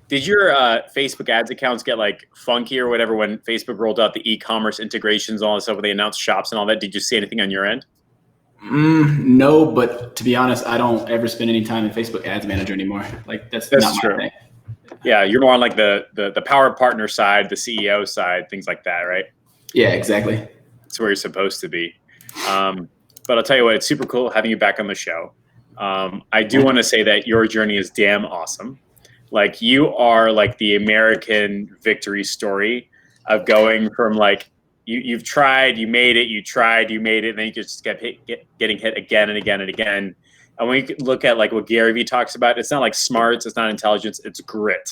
Did your Facebook ads accounts get like funky or whatever when Facebook rolled out the e-commerce integrations, all that stuff, when they announced shops and all that? Did you see anything on your end? No, but to be honest, I don't ever spend any time in Facebook Ads Manager anymore. Like that's not That's my true. thing. Yeah, you're more on like the power partner side, the CEO side, things like that, right? Yeah, exactly. That's where you're supposed to be. But I'll tell you what, it's super cool having you back on the show. I do want to say that your journey is damn awesome. Like you are like the American victory story of going from like you've tried, you made it, you tried, you made it, and then you just kept getting hit again and again and again. And when you look at like what Gary Vee talks about, it's not like smarts, it's not intelligence, it's grit.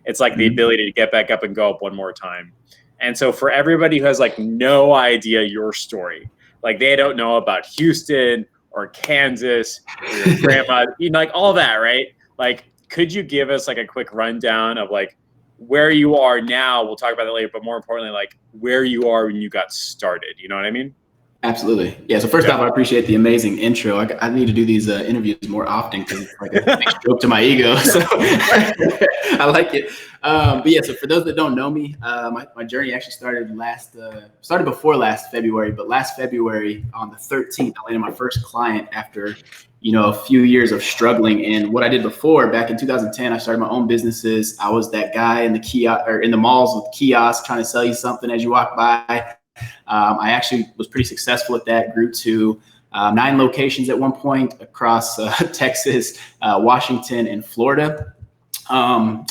It's like the ability to get back up and go up one more time. And so for everybody who has like no idea your story, like they don't know about Houston or Kansas or your grandma, like all that, right? Like, could you give us like a quick rundown of like where you are now? We'll talk about that later, but more importantly, like where you are when you got started. You know what I mean? Absolutely. Yeah. So first off, I appreciate the amazing intro. I need to do these interviews more often because it's like a big stroke to my ego. So I like it. But yeah, so for those that don't know me, my journey actually started before last February, but last February on the 13th, I landed my first client after, a few years of struggling. And what I did before, back in 2010, I started my own businesses. I was that guy in the kiosk or in the malls with kiosks trying to sell you something as you walk by. I actually was pretty successful at that, grew to 9 locations at one point across Texas, Washington, and Florida. I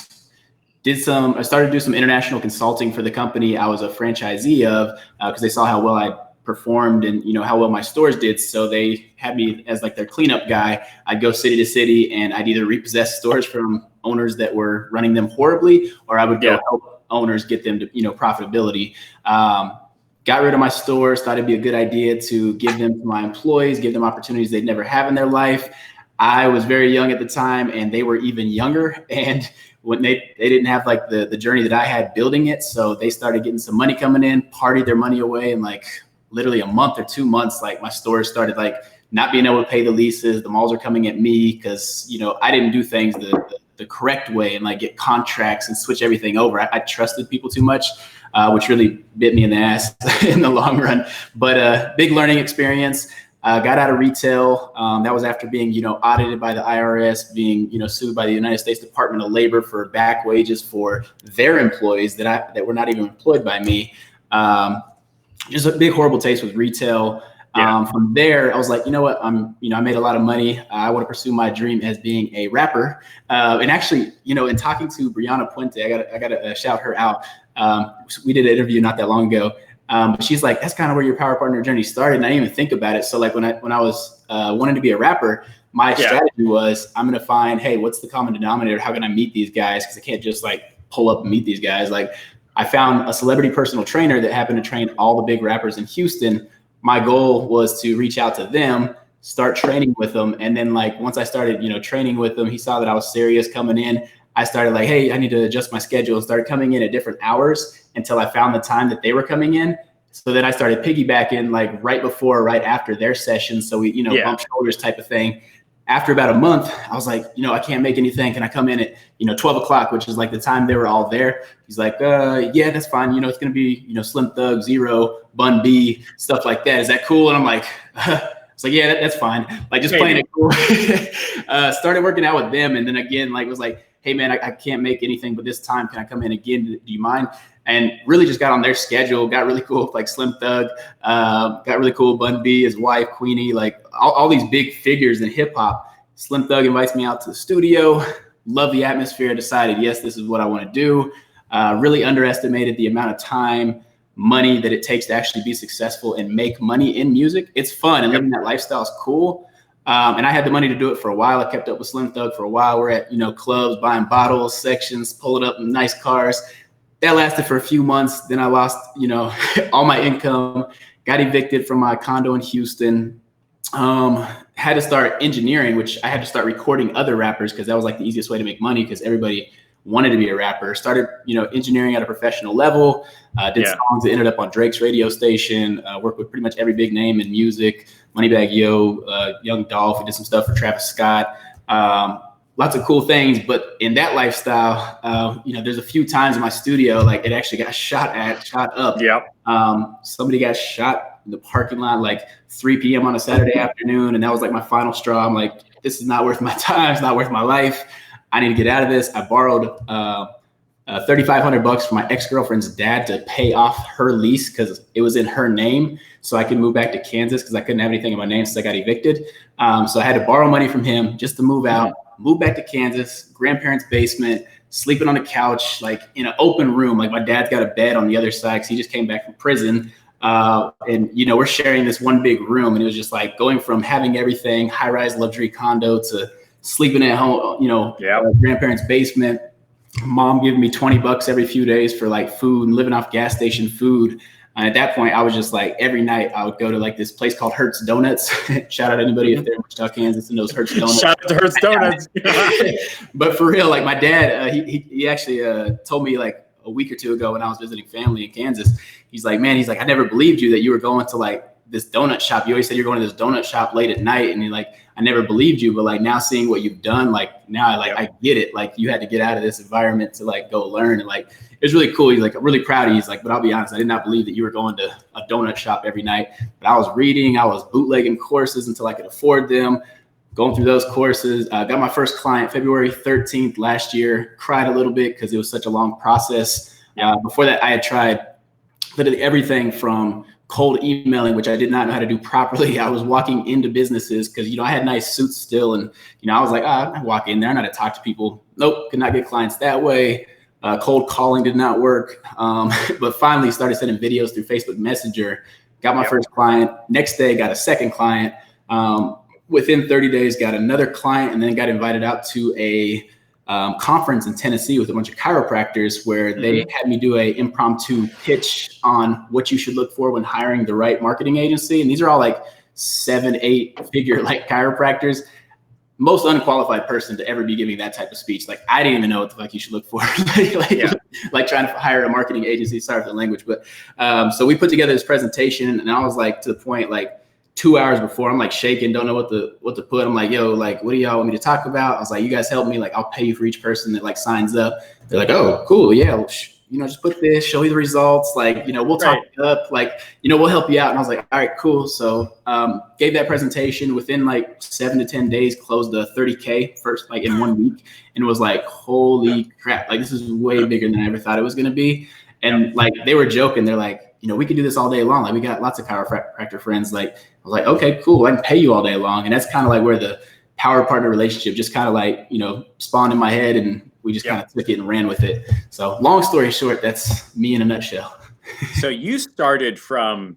started to do some international consulting for the company I was a franchisee of because they saw how well I performed and how well my stores did. So they had me as like their cleanup guy. I'd go city to city and I'd either repossess stores from owners that were running them horribly, or I would go help owners get them to profitability. Got rid of my stores, thought it'd be a good idea to give them to my employees, give them opportunities they'd never have in their life. I was very young at the time and they were even younger. And when they didn't have like the journey that I had building it. So they started getting some money coming in, partied their money away. And like literally a month or 2 months, like my stores started like not being able to pay the leases. The malls are coming at me because, I didn't do things the correct way and like get contracts and switch everything over. I trusted people too much. Which really bit me in the ass in the long run. But big learning experience. Got out of retail. That was after being, audited by the IRS, being, sued by the United States Department of Labor for back wages for their employees that were not even employed by me. Just a big horrible taste with retail. From there, I was like, you know what? I made a lot of money. I want to pursue my dream as being a rapper. And actually, in talking to Brianna Puente, I got to shout her out. We did an interview not that long ago. But she's like, that's kind of where your power partner journey started. And I didn't even think about it. So like when I was wanting to be a rapper, my strategy was I'm going to find, hey, what's the common denominator? How can I meet these guys? Because I can't just like pull up and meet these guys. Like I found a celebrity personal trainer that happened to train all the big rappers in Houston. My goal was to reach out to them, start training with them. And then like, once I started, training with them, he saw that I was serious coming in. I started like, hey, I need to adjust my schedule, started coming in at different hours until I found the time that they were coming in. So then I started piggybacking like right before, right after their session. So we, bump shoulders type of thing. After about a month, I was like, I can't make anything. Can I come in at, 12 o'clock, which is like the time they were all there. He's like, yeah, that's fine. It's going to be, Slim Thug, Zero, Bun B, stuff like that. Is that cool? And I'm like, it's like, yeah, that's fine. Like just playing it cool. Started working out with them. And then again, like was like, hey man, I can't make anything, but this time, can I come in again? Do you mind? And really just got on their schedule, got really cool with like Slim Thug, got really cool with Bun B, his wife, Queenie, like all these big figures in hip hop. Slim Thug invites me out to the studio, love the atmosphere, decided, yes, this is what I want to do. Really underestimated the amount of time, money that it takes to actually be successful and make money in music. It's fun and living that lifestyle is cool. And I had the money to do it for a while. I kept up with Slim Thug for a while. We're at, clubs, buying bottles, sections, pulling up in nice cars. That lasted for a few months. Then I lost, all my income, got evicted from my condo in Houston. Had to start engineering, which I had to start recording other rappers because that was like the easiest way to make money because everybody wanted to be a rapper. Started, engineering at a professional level, did songs that ended up on Drake's radio station, worked with pretty much every big name in music, Moneybagg Yo, Young Dolph. We did some stuff for Travis Scott. lots of cool things. But in that lifestyle, you know, there's a few times in my studio, like it actually got shot up. Yep. Somebody got shot in the parking lot, like 3 p.m. on a Saturday afternoon. And that was like my final straw. I'm like, this is not worth my time. It's not worth my life. I need to get out of this. I borrowed $3,500 from my ex-girlfriend's dad to pay off her lease because it was in her name, so I could move back to Kansas because I couldn't have anything in my name since I got evicted. So I had to borrow money from him just to move out, move back to Kansas, grandparents' basement, sleeping on the couch, like in an open room. Like my dad's got a bed on the other side because he just came back from prison. And, you know, we're sharing this one big room, and it was just like going from having everything, high-rise luxury condo, to sleeping at home, you know, grandparents' basement. Mom giving me $20 every few days for like food and living off gas station food. And at that point, I was just like, every night I would go to like this place called Hertz Donuts. Shout out anybody if they're in Wichita, Kansas, and knows Hertz Donuts. Shout out to Hertz Donuts. But for real, like my dad, he actually told me like a week or two ago when I was visiting family in Kansas, he's like, man, he's like, I never believed you that you were going to like this donut shop. You always said you're going to this donut shop late at night. And he like, I never believed you, but like now seeing what you've done, like now I get it. Like you had to get out of this environment to like go learn. And like, it was really cool. He's like, I'm really proud of you. He's like, but I'll be honest, I did not believe that you were going to a donut shop every night. But I was reading, I was bootlegging courses until I could afford them, going through those courses. Got my first client February 13th last year, cried a little bit because it was such a long process. Before that, I had tried literally everything from cold emailing, which I did not know how to do properly. I was walking into businesses because, you know, I had nice suits still. And, you know, I was like, I walk in there, I know how to talk to people. Nope, could not get clients that way. Cold calling did not work. But finally started sending videos through Facebook Messenger, got my first client. Next day, got a second client. Within 30 days, got another client, and then got invited out to a conference in Tennessee with a bunch of chiropractors where they had me do a impromptu pitch on what you should look for when hiring the right marketing agency. And these are all like 7-8 figure like chiropractors. Most unqualified person to ever be giving that type of speech. Like I didn't even know what the fuck you should look for. Like trying to hire a marketing agency. Sorry for the language, but so we put together this presentation, and I was like to the point like 2 hours before, I'm like shaking, don't know what to put. I'm like, yo, like, what do y'all want me to talk about? I was like, you guys help me. Like, I'll pay you for each person that like signs up. They're like, oh, cool. Yeah. Well, you know, just put this, show you the results. Like, you know, we'll talk it up. Like, you know, we'll help you out. And I was like, all right, cool. So gave that presentation within like 7 to 10 days, closed the 30K first, like in 1 week. And it was like, holy crap. Like, this is way bigger than I ever thought it was going to be. And like, they were joking. They're like, you know, we can do this all day long. Like we got lots of chiropractor friends. Like I was like, okay, cool. I can pay you all day long. And that's kind of like where the power partner relationship just kind of like, you know, spawned in my head, and we just kind of took it and ran with it. So long story short, that's me in a nutshell. So you started from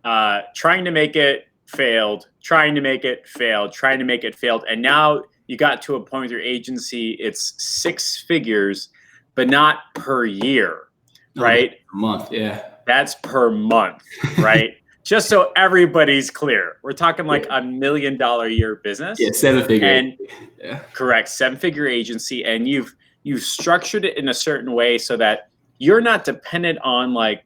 trying to make it, failed, trying to make it, failed, trying to make it, failed. And now you got to a point with your agency, it's 6 figures, but not per year, right? Per month, yeah. That's per month, right? Just so everybody's clear, we're talking like $1 million a year business. Yeah, 7-figure. And correct, 7-figure agency, and you've structured it in a certain way so that you're not dependent on like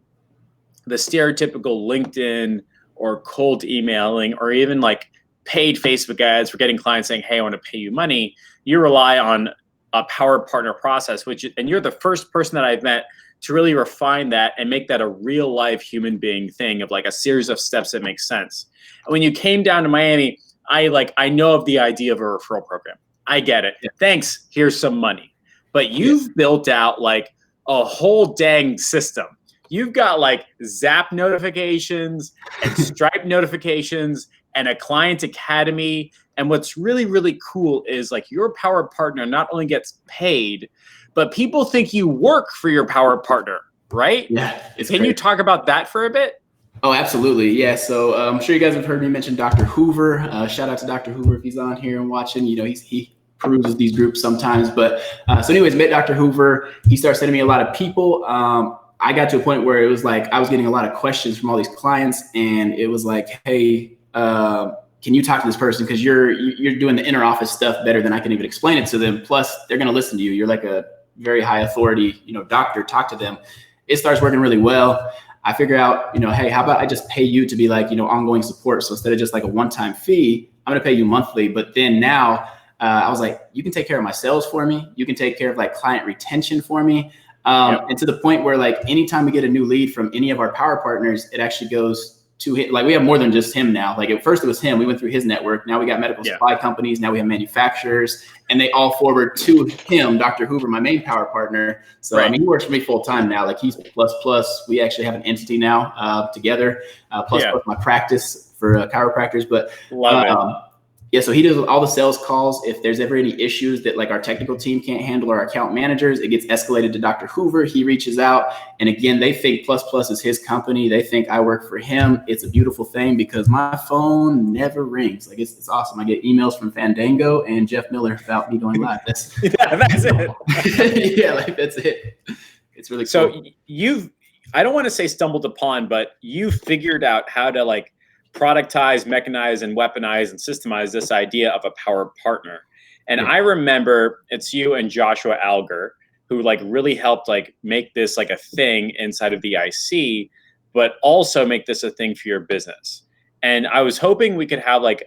the stereotypical LinkedIn or cold emailing or even like paid Facebook ads for getting clients saying, hey, I want to pay you money. You rely on a power partner process, and you're the first person that I've met to really refine that and make that a real life human being thing of like a series of steps that make sense. And when you came down to Miami, I know of the idea of a referral program. I get it. Yeah. Thanks. Here's some money. But you've built out like a whole dang system. You've got like Zap notifications and Stripe notifications and a client academy. And what's really, really cool is like your power partner not only gets paid, but people think you work for your power partner, right? Yeah. Can you talk about that for a bit? Oh, absolutely. Yeah. So I'm sure you guys have heard me mention Dr. Hoover. Shout out to Dr. Hoover if he's on here and watching. You know, he peruses these groups sometimes. But so anyways, met Dr. Hoover. He started sending me a lot of people. I got to a point where it was like I was getting a lot of questions from all these clients, and it was like, hey, can you talk to this person? Because you're doing the inner office stuff better than I can even explain it to them. Plus, they're going to listen to you. You're like a very high authority, you know, doctor. Talk to them. It starts working really well. I figure out, you know, hey, how about I just pay you to be like, you know, ongoing support. So instead of just like a one-time fee, I'm going to pay you monthly. But then now I was like, you can take care of my sales for me. You can take care of like client retention for me. And to the point where like anytime we get a new lead from any of our power partners, it actually goes to him. Like we have more than just him now. Like at first it was him. We went through his network. Now we got medical supply companies. Now we have manufacturers, and they all forward to him, Dr. Hoover, my main power partner. So I mean, he works for me full time now. Like he's plus. We actually have an entity now together. Plus my practice for chiropractors. But love it. Yeah, so he does all the sales calls. If there's ever any issues that like our technical team can't handle, or our account managers, it gets escalated to Dr. Hoover. He reaches out. And again, they think Plus is his company. They think I work for him. It's a beautiful thing because my phone never rings. Like it's awesome. I get emails from Fandango and Jeff Miller about me going live. That's it. Yeah, like that's it. It's really cool. So I don't want to say stumbled upon, but you figured out how to like productize, mechanize, and weaponize and systemize this idea of a power partner. And I remember it's you and Joshua Alger who like really helped like make this like a thing inside of the IC, but also make this a thing for your business. And I was hoping we could have like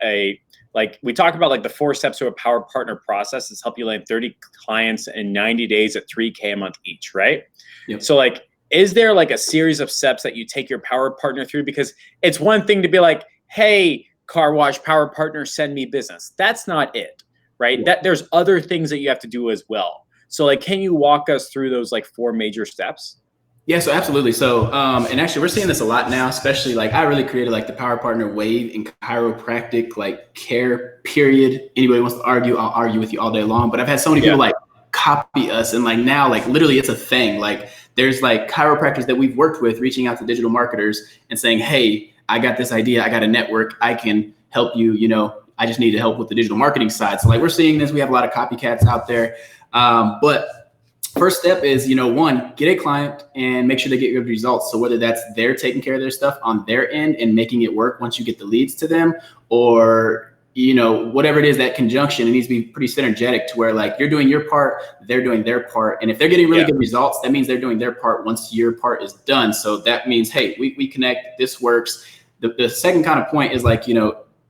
we talked about like the 4 steps to a power partner process. It's help you land 30 clients in 90 days at $3,000 a month each, right? Yep. So like, is there like a series of steps that you take your power partner through? Because it's one thing to be like, hey, car wash power partner, send me business. That's not it, right? That there's other things that you have to do as well. So like, can you walk us through those like 4 major steps? Yeah, so absolutely. So, and actually we're seeing this a lot now, especially like I really created like the power partner wave in chiropractic, like care period. Anybody wants to argue, I'll argue with you all day long. But I've had so many people like copy us, and like now, like literally it's a thing. Like there's like chiropractors that we've worked with reaching out to digital marketers and saying, hey, I got this idea. I got a network. I can help you. You know, I just need to help with the digital marketing side. So like we're seeing this. We have a lot of copycats out there. But first step is, one, get a client and make sure they get good results. So whether that's they're taking care of their stuff on their end and making it work once you get the leads to them, or whatever it is, that conjunction, it needs to be pretty synergetic to where like you're doing your part, they're doing their part. And if they're getting really good results, that means they're doing their part once your part is done. So that means, hey, we connect, this works. The second kind of point is like,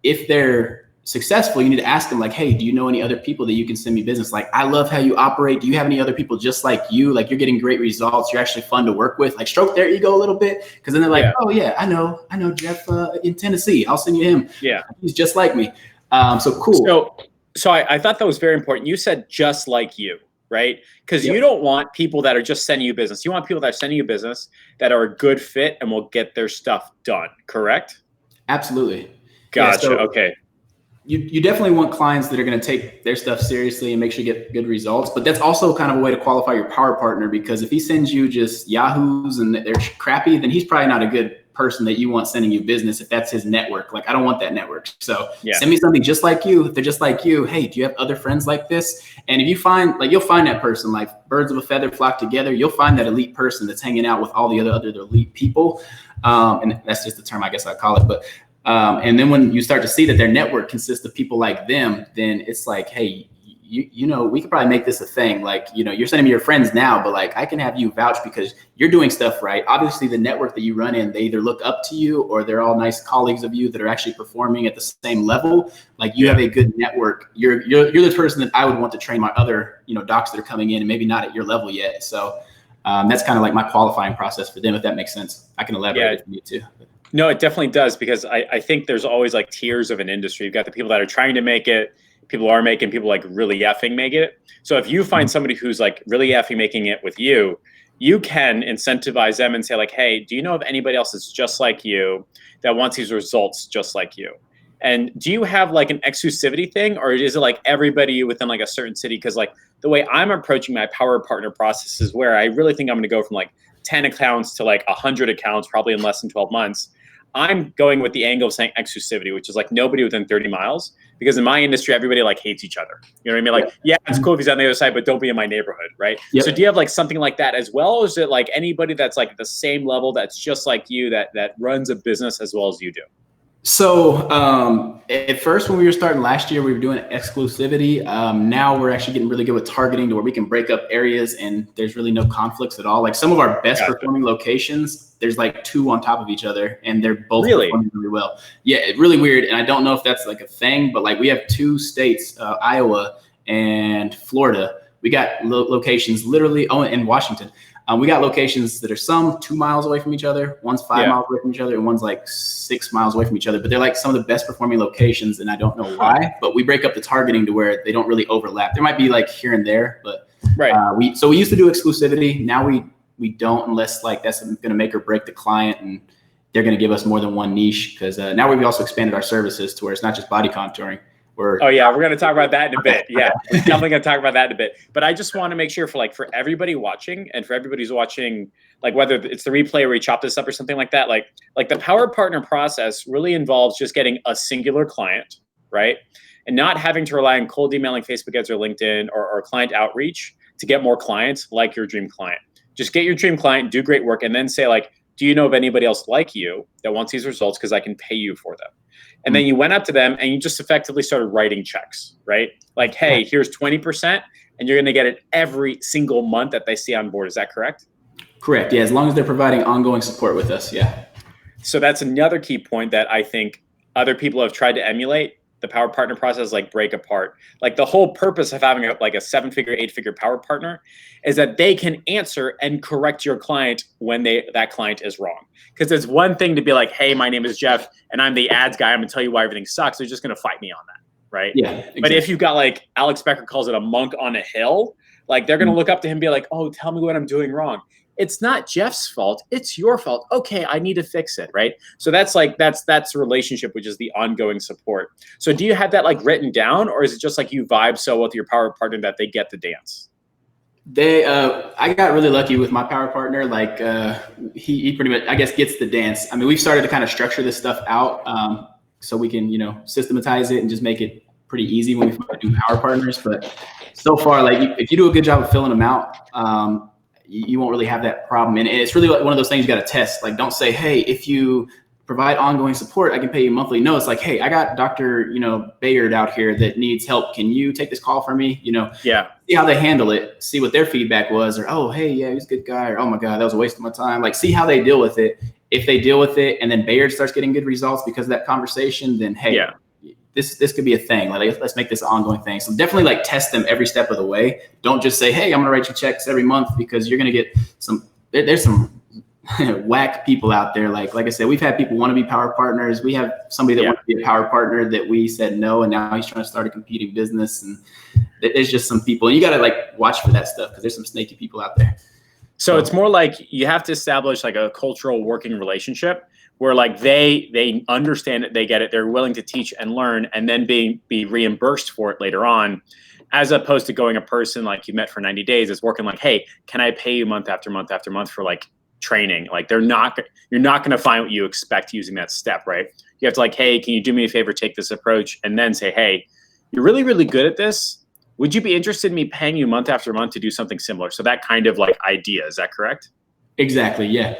if they're successful, you need to ask them like, hey, do you know any other people that you can send me business? Like, I love how you operate. Do you have any other people just like you? Like, you're getting great results. You're actually fun to work with. Like, stroke their ego a little bit. Cause then they're like, oh yeah, I know Jeff in Tennessee. I'll send you him. Yeah. He's just like me. So cool. So I thought that was very important. You said just like you, right? Because you don't want people that are just sending you business. You want people that are sending you business that are a good fit and will get their stuff done. Correct? Absolutely. Gotcha. Yeah, okay. You definitely want clients that are going to take their stuff seriously and make sure you get good results. But that's also kind of a way to qualify your power partner, because if he sends you just yahoos and they're crappy, then he's probably not a good person that you want sending you business if that's his network. Like, I don't want that network. So send me something just like you. If they're just like you, hey, do you have other friends like this? And if you find, like, you'll find that person, like birds of a feather flock together. You'll find that elite person that's hanging out with all the other elite people. And that's just the term I guess I call it. But and then when you start to see that their network consists of people like them, then it's like, hey, we could probably make this a thing. Like, you're sending me your friends now, but like I can have you vouch because you're doing stuff right. Obviously, the network that you run in, they either look up to you or they're all nice colleagues of you that are actually performing at the same level. Like, you have a good network. You're the person that I would want to train my other, docs that are coming in and maybe not at your level yet. So that's kind of like my qualifying process for them, if that makes sense. I can elaborate if you need to. No, it definitely does, because I think there's always like tiers of an industry. You've got the people that are trying to make it, people are making, people like really effing make it. So if you find somebody who's like really effing making it with you, you can incentivize them and say like, hey, do you know of anybody else that's just like you that wants these results just like you? And do you have like an exclusivity thing, or is it like everybody within like a certain city? Because like the way I'm approaching my power partner process is where I really think I'm going to go from like 10 accounts to like 100 accounts, probably in less than 12 months. I'm going with the angle of saying exclusivity, which is like nobody within 30 miles, because in my industry, everybody like hates each other. You know what I mean? Like, yeah, it's cool if he's on the other side, but don't be in my neighborhood, right? Yep. So do you have like something like that as well? Or is it like anybody that's like the same level, that's just like you, that runs a business as well as you do? So at first, when we were starting last year, we were doing exclusivity. Now we're actually getting really good with targeting to where we can break up areas and there's really no conflicts at all. Like some of our best performing locations, there's like 2 on top of each other and they're both performing really well. Yeah, really weird. And I don't know if that's like a thing, but like we have 2 states, Iowa and Florida. We got locations literally, in Washington. We got locations that are some 2 miles away from each other, one's 5 miles away from each other, and one's like 6 miles away from each other. But they're like some of the best performing locations, and I don't know why. But we break up the targeting to where they don't really overlap. There might be like here and there, but we used to do exclusivity. Now we don't, unless like that's going to make or break the client, and they're going to give us more than one niche. Because now we've also expanded our services to where it's not just body contouring. We're going to talk about that in a bit. Yeah, we're definitely going to talk about that in a bit. But I just want to make sure for everybody watching and for everybody who's watching, like whether it's the replay or we chop this up or something like that, like the Power Partner process really involves just getting a singular client, right? And not having to rely on cold emailing, Facebook ads, or LinkedIn or client outreach to get more clients like your dream client. Just get your dream client, do great work, and then say like, do you know of anybody else like you that wants these results? Because I can pay you for them. And then you went up to them and you just effectively started writing checks, right? Like, hey, here's 20%, and you're going to get it every single month that they see on board. Is that correct? Correct. Yeah, as long as they're providing ongoing support with us. Yeah. So that's another key point that I think other people have tried to emulate. The Power Partner process, like break apart. Like the whole purpose of having a 7-figure, 8-figure Power Partner is that they can answer and correct your client when that client is wrong. Because it's one thing to be like, hey, my name is Jeff and I'm the ads guy. I'm gonna tell you why everything sucks. They're just gonna fight me on that, right? Yeah. Exactly. But if you've got like Alex Becker calls it a monk on a hill, like they're gonna look up to him and be like, oh, tell me what I'm doing wrong. It's not Jeff's fault. It's your fault. Okay, I need to fix it, right? So that's the relationship, which is the ongoing support. So do you have that like written down, or is it just like you vibe so well with your Power Partner that they get the dance? I got really lucky with my Power Partner. Like he pretty much, I guess, gets the dance. I mean, we've started to kind of structure this stuff out so we can, systematize it and just make it pretty easy when we do Power Partners. But so far, like if you do a good job of filling them out, you won't really have that problem. And it's really like one of those things you got to test. Like, don't say, hey, if you provide ongoing support, I can pay you monthly. No, it's like, hey, I got Dr. Bayard out here that needs help. Can you take this call for me? Yeah. See how they handle it, see what their feedback was, or, oh, hey, yeah, he's a good guy. Or, oh my God, that was a waste of my time. Like, see how they deal with it. If they deal with it and then Bayard starts getting good results because of that conversation, then, hey, this could be a thing. Like, let's make this an ongoing thing. So definitely like test them every step of the way. Don't just say, hey, I'm gonna write you checks every month, because you're gonna get there's some whack people out there. Like I said, we've had people want to be Power Partners. We have somebody that wants to be a Power Partner that we said no, and now he's trying to start a competing business. And there's just some people, and you got to like watch for that stuff, because there's some snaky people out there. So it's more like you have to establish like a cultural working relationship where like they understand it, they get it, they're willing to teach and learn, and then be reimbursed for it later on, as opposed to going a person like you met for 90 days is working like, hey, can I pay you month after month after month for like training? Like you're not going to find what you expect using that step, right? You have to like, hey, can you do me a favor, take this approach, and then say, hey, you're really, really good at this. Would you be interested in me paying you month after month to do something similar? So that kind of like idea, is that correct? Exactly. Yeah.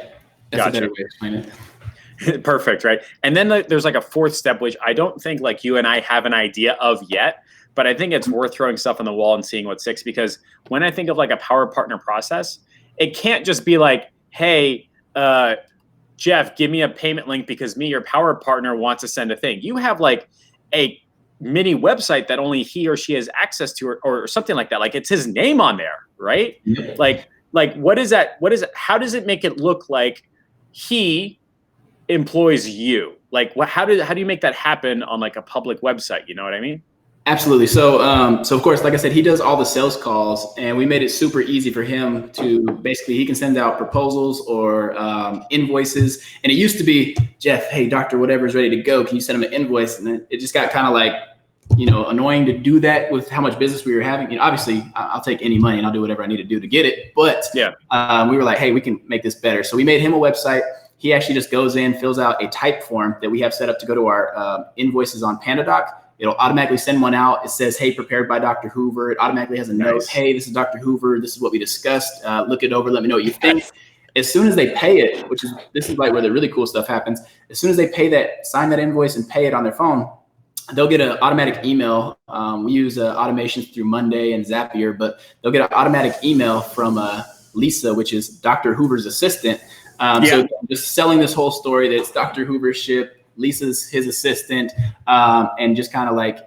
That's a better way to explain it. Perfect, right? And then there's like a fourth step, which I don't think like you and I have an idea of yet, but I think it's worth throwing stuff on the wall and seeing what sticks. Because when I think of like a Power Partner process, it can't just be like, hey, Jeff, give me a payment link because me, your Power Partner, wants to send a thing. You have like a mini website that only he or she has access to, or something like that. Like it's his name on there, right? Yeah. Like what is that? What is it? How does it make it look like he employs you? Like how do you make that happen on like a public website? You know what I mean? Absolutely. So of course, like I said, he does all the sales calls, and we made it super easy for him to basically, he can send out proposals or invoices. And it used to be, Jeff, hey, Dr. Whatever's ready to go. Can you send him an invoice? And then it just got kind of like, annoying to do that with how much business we were having. Obviously I'll take any money and I'll do whatever I need to do to get it. But we were like, hey, we can make this better. So we made him a website. He actually just goes in, fills out a type form that we have set up to go to our invoices on PandaDoc. It'll automatically send one out. It says, hey, prepared by Dr. Hoover. It automatically has a note. Hey, this is Dr. Hoover. This is what we discussed. Look it over. Let me know what you think. As soon as they pay it, this is like where the really cool stuff happens. As soon as they pay that, sign that invoice and pay it on their phone, they'll get an automatic email. We use automations through Monday and Zapier, but they'll get an automatic email from Lisa, which is Dr. Hoover's assistant. So just selling this whole story that it's Dr. Hoover's ship, Lisa's his assistant, and just kind of like,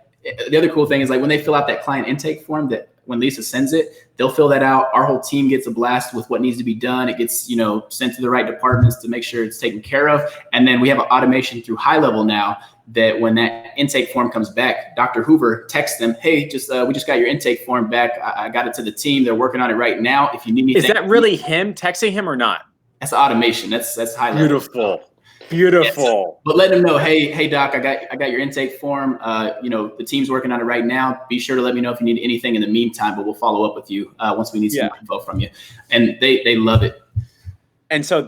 the other cool thing is like when they fill out that client intake form, that when Lisa sends it, they'll fill that out. Our whole team gets a blast with what needs to be done. It gets, sent to the right departments to make sure it's taken care of. And then we have an automation through High Level now that when that intake form comes back, Dr. Hoover texts them, hey, we just got your intake form back. I got it to the team. They're working on it right now. If you need anything. Is that really him texting him or not? That's automation. That's High Level. Beautiful. Yeah, but let them know, hey Doc, I got your intake form. The team's working on it right now. Be sure to let me know if you need anything in the meantime, but we'll follow up with you once we need some info from you. And they love it. And so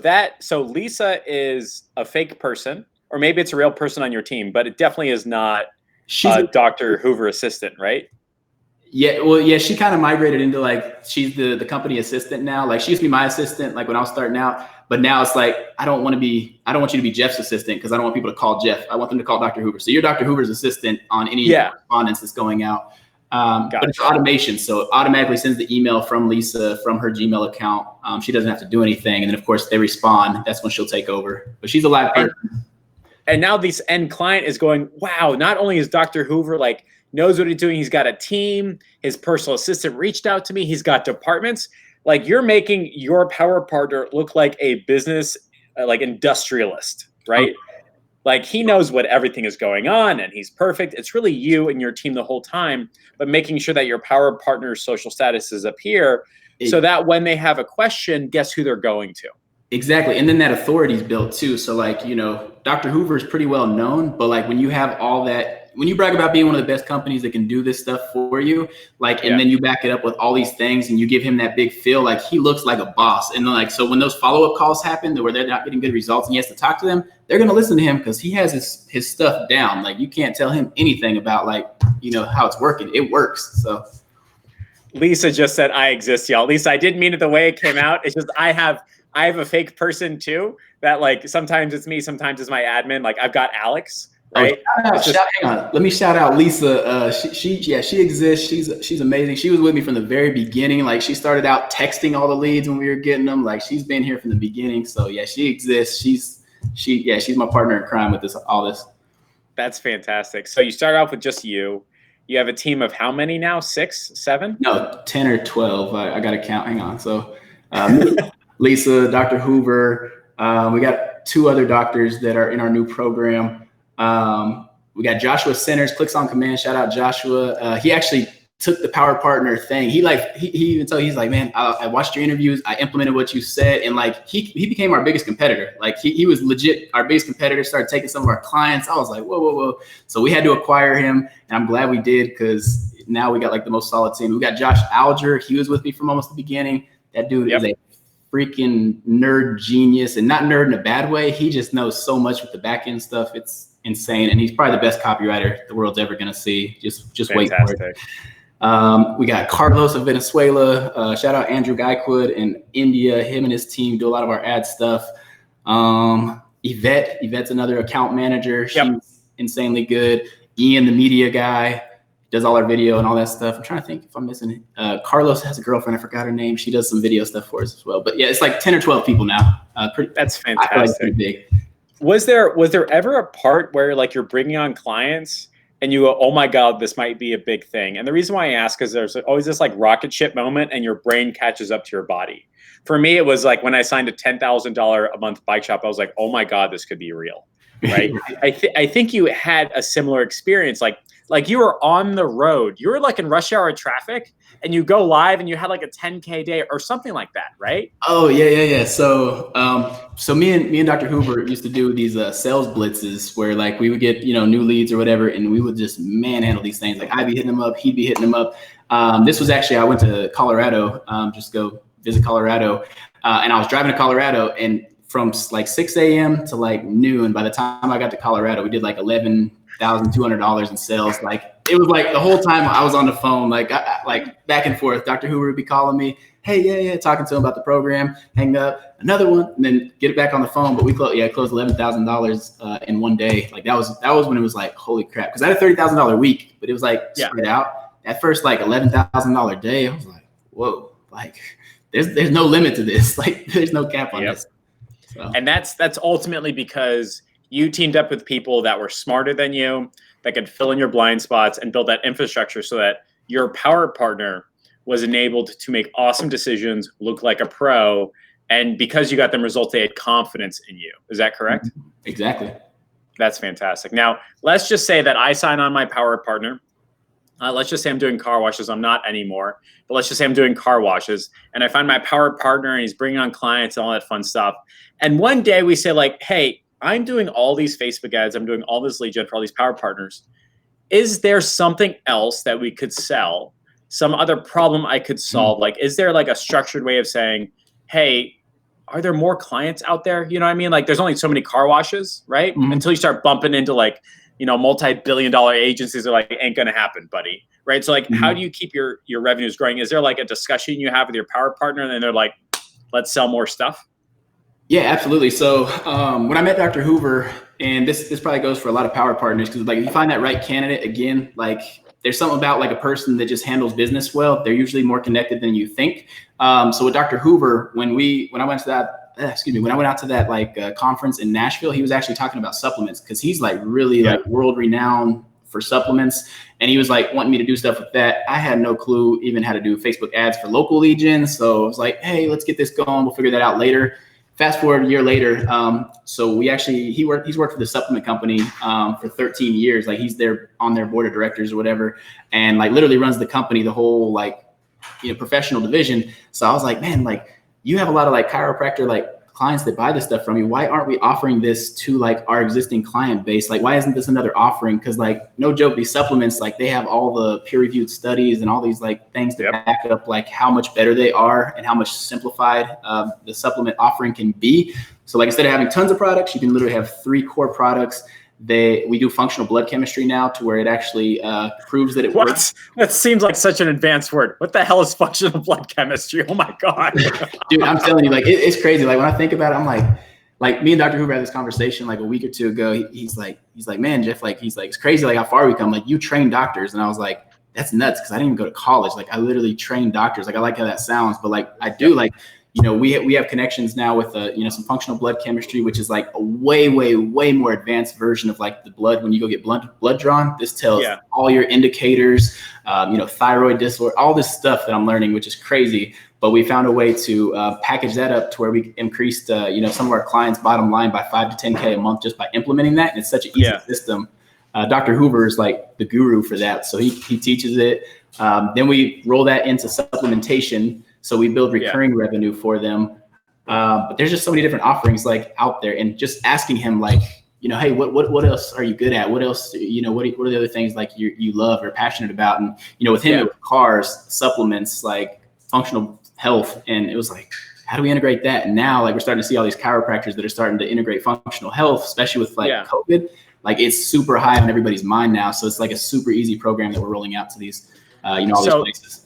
Lisa is a fake person, or maybe it's a real person on your team, but it definitely is not a Dr. Hoover assistant, right? Yeah, well, yeah, she kind of migrated into like, she's the company assistant now. Like she used to be my assistant, like when I was starting out, but now it's like, I don't want you to be Jeff's assistant because I don't want people to call Jeff. I want them to call Dr. Hoover. So you're Dr. Hoover's assistant on any correspondence that's going out. But it's automation. So it automatically sends the email from Lisa from her Gmail account. She doesn't have to do anything. And then of course they respond. That's when she'll take over, but she's a live person. And now this end client is going, wow, not only is Dr. Hoover like, knows what he's doing. He's got a team. His personal assistant reached out to me. He's got departments. Like you're making your power partner look like a business, like industrialist, right? Like he knows what everything is going on and he's perfect. It's really you and your team the whole time, but making sure that your power partner's social status is up here so that when they have a question, guess who they're going to? Exactly. And then that authority is built too. So like, Dr. Hoover is pretty well known, but like when you have all that, when you brag about being one of the best companies that can do this stuff for you, and then you back it up with all these things and you give him that big feel, like he looks like a boss. And then like, so when those follow-up calls happen where they're not getting good results and he has to talk to them, they're going to listen to him because he has his stuff down. Like you can't tell him anything about like, how it's working. It works. So Lisa just said, I exist, y'all. Lisa, I didn't mean it the way it came out. It's just, I have a fake person too, that like, sometimes it's me, sometimes it's my admin. Like I've got Alex. Right. Hang on. Let me shout out Lisa. She exists. She's amazing. She was with me from the very beginning. Like she started out texting all the leads when we were getting them. Like she's been here from the beginning. So yeah, she exists. She's my partner in crime with all this. That's fantastic. So you start off with just you. You have a team of how many now? 6, 7? No, 10 or 12. I got to count. Hang on. So Lisa, Dr. Hoover. We got 2 other doctors that are in our new program. We got Joshua Centers, Clicks on Command. Shout out Joshua. He actually took the power partner thing. He even told, he's like, man, I watched your interviews. I implemented what you said. And like, he became our biggest competitor. Like he was legit our biggest competitor, started taking some of our clients. I was like, whoa. So we had to acquire him. And I'm glad we did because now we got like the most solid team. We got Josh Alger. He was with me from almost the beginning. That dude is a freaking nerd genius, and not nerd in a bad way. He just knows so much with the back end stuff. It's insane. And he's probably the best copywriter the world's ever going to see. Just wait for it. We got Carlos of Venezuela. Shout out Andrew Guyquid in India. Him and his team do a lot of our ad stuff. Yvette's another account manager. She's insanely good. Ian, the media guy, does all our video and all that stuff. I'm trying to think if I'm missing it. Carlos has a girlfriend. I forgot her name. She does some video stuff for us as well. But yeah, it's like 10 or 12 people now. That's fantastic. I feel like it's pretty big. Was there ever a part where like you're bringing on clients and you go, oh my God, this might be a big thing? And the reason why I ask is there's always this like rocket ship moment and your brain catches up to your body. For me, it was like when I signed a $10,000 a month bike shop, I was like, oh my God, this could be real, right? I think you had a similar experience. Like you were on the road, you were like in rush hour traffic and you go live and you had like a 10K day or something like that, right? Oh yeah. So me and Dr. Hoover used to do these sales blitzes where like we would get, new leads or whatever. And we would just manhandle these things. Like I'd be hitting them up. He'd be hitting them up. This was actually, I went to Colorado, just go visit Colorado. And I was driving to Colorado, and from like 6 a.m. to like noon, by the time I got to Colorado, we did like $11,200 in sales, like it was like the whole time I was on the phone, like back and forth. Dr. Hoover would be calling me, hey, yeah, talking to him about the program, hang up, another one, and then get it back on the phone. But we closed $11,000 in one day. Like that was when it was like, holy crap. Because I had a $30,000 week, but it was like spread out. That first like $11,000 day, I was like, whoa, like there's no limit to this. Like there's no cap on this. So. And that's ultimately because you teamed up with people that were smarter than you, that could fill in your blind spots and build that infrastructure so that your power partner was enabled to make awesome decisions, look like a pro, and because you got them results, they had confidence in you. Is that correct? Exactly. That's fantastic. Now, let's just say that I sign on my power partner. Let's just say I'm doing car washes. I'm not anymore, but let's just say I'm doing car washes, and I find my power partner, and he's bringing on clients and all that fun stuff. And one day we say like, hey, I'm doing all these Facebook ads. I'm doing all this lead gen for all these power partners. Is there something else that we could sell? Some other problem I could solve? Like, is there like a structured way of saying, hey, are there more clients out there? You know what I mean? Like there's only so many car washes, right? Until you start bumping into like, multi-billion-dollar agencies are like, ain't going to happen, buddy. Right. So like, how do you keep your revenues growing? Is there like a discussion you have with your power partner and then they're like, let's sell more stuff? Yeah, absolutely. So when I met Dr. Hoover, and this probably goes for a lot of power partners, because like if you find that right candidate, again, like there's something about like a person that just handles business well. They're usually more connected than you think. So with Dr. Hoover, when I went out to that like conference in Nashville, he was actually talking about supplements because he's like really like world renowned for supplements. And he was like wanting me to do stuff with that. I had no clue even how to do Facebook ads for local lead gen. So I was like, hey, let's get this going. We'll figure that out later. Fast forward a year later, so he's worked for the supplement company for 13 years. Like he's there on their board of directors or whatever, and like literally runs the company, the whole like professional division. So I was like, man, like you have a lot of like chiropractor like clients that buy this stuff from you. Why aren't we offering this to like our existing client base? Like why isn't this another offering? Because like no joke, these supplements, like they have all the peer-reviewed studies and all these like things to back up like how much better they are and how much simplified the supplement offering can be. So like instead of having tons of products, you can literally have 3 core products. We do functional blood chemistry now to where it actually proves that it works. That seems like such an advanced word. What the hell is functional blood chemistry? Oh my God. Dude, I'm telling you, like it's crazy. Like when I think about it, I'm like me and Dr. Hoover had this conversation like a week or two ago. He's like, man, Jeff, like he's like, it's crazy like how far we come. Like you train doctors. And I was like, that's nuts because I didn't even go to college. Like I literally train doctors. Like I like how that sounds, but like I do like, we have connections now with some functional blood chemistry, which is like a way more advanced version of like the blood. When you go get blood drawn, this tells all your indicators, thyroid disorder, all this stuff that I'm learning, which is crazy. But we found a way to package that up to where we increased, some of our clients' bottom line by $5 to $10K a month just by implementing that. And it's such an easy system. Dr. Hoover is like the guru for that. So he teaches it. Then we roll that into supplementation. So we build recurring revenue for them. But there's just so many different offerings like out there, and just asking him like, hey, what else are you good at? What else, what are the other things like you love or passionate about? And, with him, it was cars, supplements, like functional health. And it was like, how do we integrate that? And now like we're starting to see all these chiropractors that are starting to integrate functional health, especially with like COVID. Like it's super high on everybody's mind now. So it's like a super easy program that we're rolling out to these, all these places.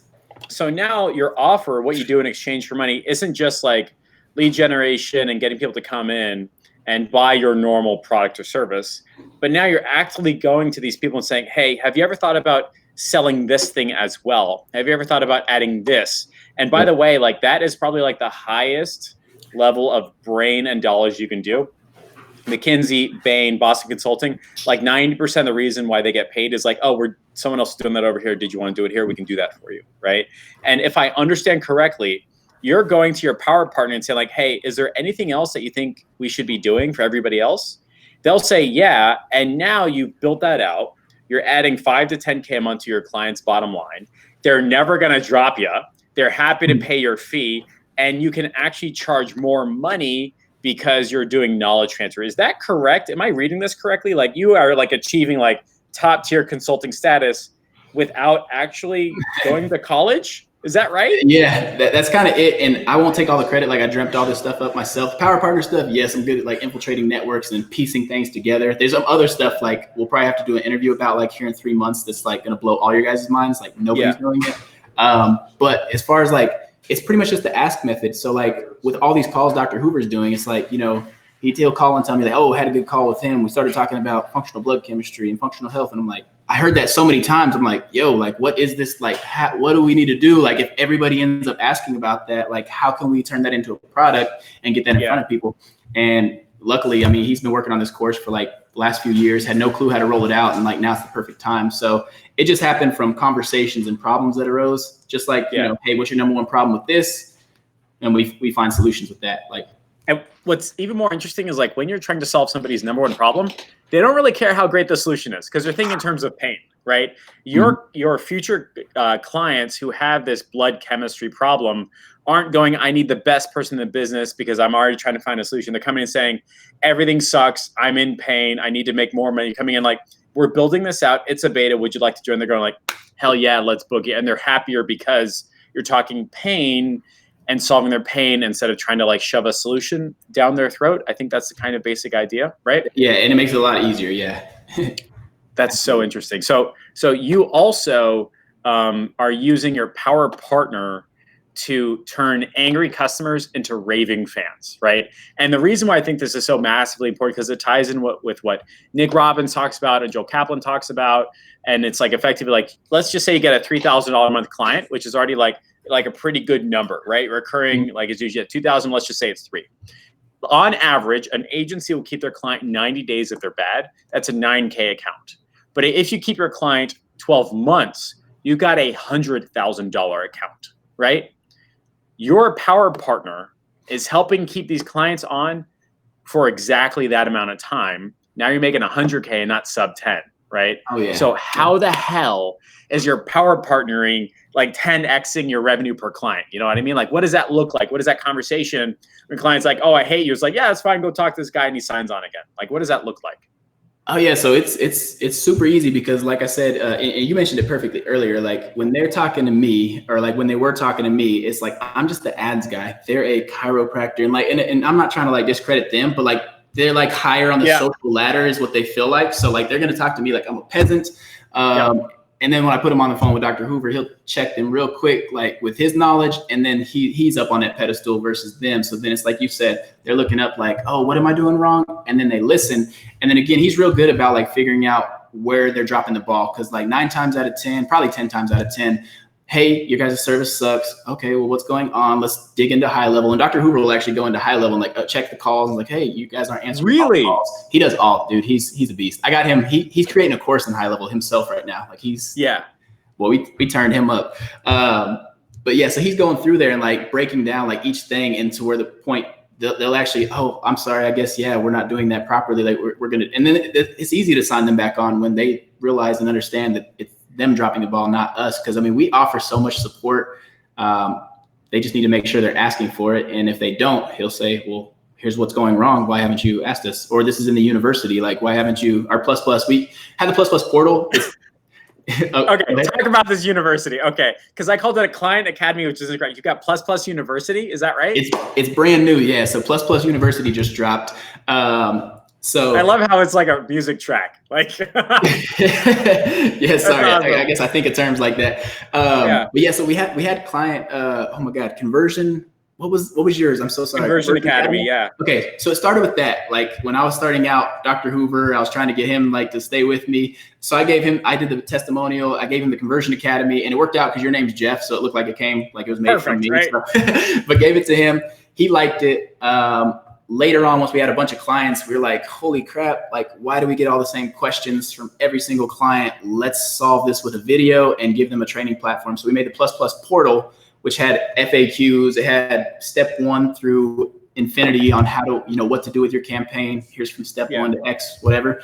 So now your offer, what you do in exchange for money, isn't just like lead generation and getting people to come in and buy your normal product or service, but now you're actively going to these people and saying, hey, have you ever thought about selling this thing as well? Have you ever thought about adding this? And by the way, like that is probably like the highest level of brain and dollars you can do. McKinsey, Bain, Boston Consulting, like 90% of the reason why they get paid is like, oh, someone else is doing that over here. Did you want to do it here? We can do that for you, right? And if I understand correctly, you're going to your power partner and say like, hey, is there anything else that you think we should be doing for everybody else? They'll say, yeah. And now you've built that out. You're adding 5 to 10K a month to your client's bottom line. They're never going to drop you. They're happy to pay your fee. And you can actually charge more money because you're doing knowledge transfer. Is that correct? Am I reading this correctly? Like you are like achieving like top tier consulting status without actually going to college? Is that right? Yeah, that's kind of it. And I won't take all the credit. Like I dreamt all this stuff up myself. Power partner stuff, yes, I'm good at like infiltrating networks and piecing things together. There's some other stuff like we'll probably have to do an interview about like here in 3 months that's like going to blow all your guys' minds. Like nobody's doing it. But as far as like, it's pretty much just the ask method. So like with all these calls Dr. Hoover's doing, it's like, he'll call and tell me like, oh, I had a good call with him. We started talking about functional blood chemistry and functional health. And I'm like, I heard that so many times. I'm like, yo, like, what is this? Like, what do we need to do? Like, if everybody ends up asking about that, like, how can we turn that into a product and get that in front of people? And luckily, I mean, he's been working on this course for like the last few years, had no clue how to roll it out. And like, now's the perfect time. So it just happened from conversations and problems that arose. Just like, hey, what's your number one problem with this? And we find solutions with that. Like, and what's even more interesting is like when you're trying to solve somebody's number one problem, they don't really care how great the solution is because they're thinking in terms of pain, right? Your future clients who have this blood chemistry problem aren't going, I need the best person in the business because I'm already trying to find a solution. They're coming and saying, everything sucks. I'm in pain. I need to make more money. Coming in like, we're building this out. It's a beta. Would you like to join? They're going like, hell yeah, let's book it. And they're happier because you're talking pain and solving their pain instead of trying to like shove a solution down their throat. I think that's the kind of basic idea, right? Yeah, and it makes it a lot easier, yeah. That's so interesting. So you also are using your power partner to turn angry customers into raving fans, right? And the reason why I think this is so massively important because it ties in with what Nick Robbins talks about and Joel Kaplan talks about. And it's like effectively like, let's just say you get a $3,000 a month client, which is already like a pretty good number, right? Recurring, like it's usually at 2,000, let's just say it's 3. On average, an agency will keep their client 90 days if they're bad. That's a $9K account. But if you keep your client 12 months, you got a $100,000 account, right? Your power partner is helping keep these clients on for exactly that amount of time. Now you're making 100K and not sub 10, right? Oh, yeah. So how the hell is your power partnering like 10xing your revenue per client? You know what I mean? Like, what does that look like? What is that conversation when clients like, oh, I hate you? It's like, yeah, it's fine. Go talk to this guy and he signs on again. Like, what does that look like? Oh yeah, so it's super easy because like I said, and you mentioned it perfectly earlier, like when they're talking to me or like when they were talking to me, it's like, I'm just the ads guy. They're a chiropractor and like, and I'm not trying to like discredit them, but like they're like higher on the social ladder is what they feel like. So like, they're going to talk to me like I'm a peasant. And then when I put him on the phone with Dr. Hoover, he'll check them real quick, like with his knowledge. And then he's up on that pedestal versus them. So then it's like you said, they're looking up like, oh, what am I doing wrong? And then they listen. And then again, he's real good about like figuring out where they're dropping the ball. Cause like 9 times out of 10, probably 10 times out of 10, hey, your guys' service sucks. Okay, well, what's going on? Let's dig into high level. And Dr. Hoover will actually go into high level and like check the calls and like, hey, you guys aren't answering all the calls. He does all, dude. He's a beast. I got him. He's creating a course in high level himself right now. Like well, we turned him up. But yeah, so he's going through there and like breaking down like each thing into where the point they'll actually, oh, I'm sorry, I guess, yeah, we're not doing that properly. Like we're going to, and then it's easy to sign them back on when they realize and understand that it's them dropping the ball, not us. Cause I mean, we offer so much support. They just need to make sure they're asking for it. And if they don't, he'll say, well, here's what's going wrong. Why haven't you asked us? Or this is in the university. Like, why haven't you, our plus, we have the plus portal. Okay, talk about this university. Okay, because I called it a client academy, which isn't great. You got plus university, is that right? It's brand new, yeah. So plus university just dropped. So I love how it's like a music track. Like, yeah, sorry, awesome. I guess I think of terms like that. But yeah, so we had client. Oh my God, conversion. What was yours? I'm so sorry. Conversion Academy, yeah. Okay, so it started with that. Like when I was starting out, Dr. Hoover, I was trying to get him like to stay with me. So I did the testimonial. I gave him the Conversion Academy, and it worked out because your name's Jeff, so it looked like it came like it was made from me. Right? But gave it to him. He liked it. Later on, once we had a bunch of clients, we were like, holy crap, like, why do we get all the same questions from every single client? Let's solve this with a video and give them a training platform. So we made the Plus portal, which had FAQs. It had step 1 through infinity on how to, what to do with your campaign. Here's from step 1 to X, whatever.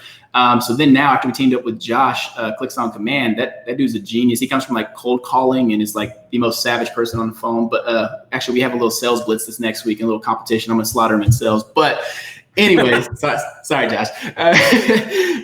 So then now after we teamed up with Josh, Clicks on Command, that dude's a genius. He comes from like cold calling and is like the most savage person on the phone. But actually we have a little sales blitz this next week, and a little competition. I'm gonna slaughter him in sales. But Anyways, sorry, Josh.